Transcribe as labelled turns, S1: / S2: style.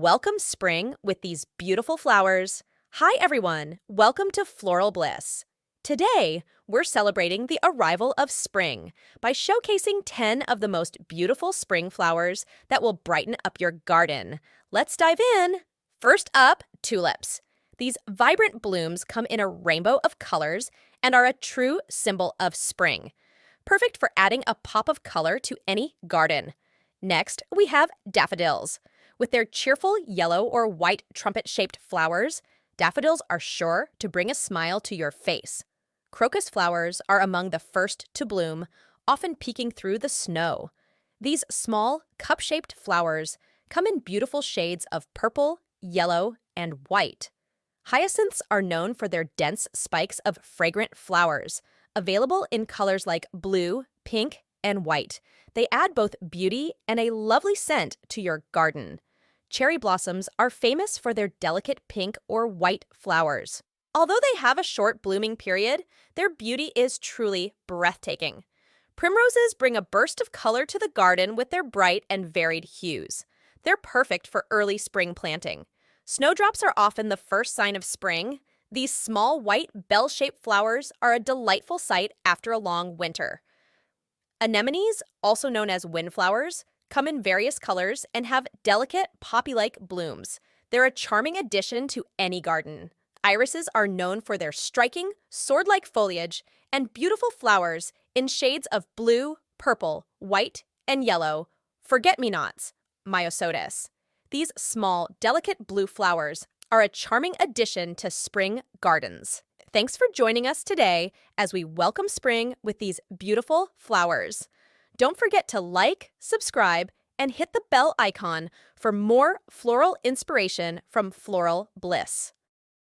S1: welcome spring with these beautiful flowers. Hi everyone, welcome to Floral Bliss. Today, we're celebrating the arrival of spring by showcasing 10 of the most beautiful spring flowers that will brighten up your garden. Let's dive in. First up, tulips. These vibrant blooms come in a rainbow of colors and are a true symbol of spring. Perfect for adding a pop of color to any garden. Next, we have daffodils. With their cheerful yellow or white trumpet-shaped flowers, daffodils are sure to bring a smile to your face. Crocus flowers are among the first to bloom, often peeking through the snow. These small, cup-shaped flowers come in beautiful shades of purple, yellow, and white. Hyacinths are known for their dense spikes of fragrant flowers, available in colors like blue, pink, and white. They add both beauty and a lovely scent to your garden. Cherry blossoms are famous for their delicate pink or white flowers. Although they have a short blooming period, their beauty is truly breathtaking. Primroses bring a burst of color to the garden with their bright and varied hues. They're perfect for early spring planting. Snowdrops are often the first sign of spring. These small white bell-shaped flowers are a delightful sight after a long winter. Anemones, also known as windflowers, come in various colors and have delicate, poppy-like blooms. They're a charming addition to any garden. Irises are known for their striking, sword-like foliage and beautiful flowers in shades of blue, purple, white, and yellow. Forget-me-nots, myosotis. These small, delicate blue flowers are a charming addition to spring gardens. Thanks for joining us today as we welcome spring with these beautiful flowers. Don't forget to like, subscribe, and hit the bell icon for more floral inspiration from Floral Bliss.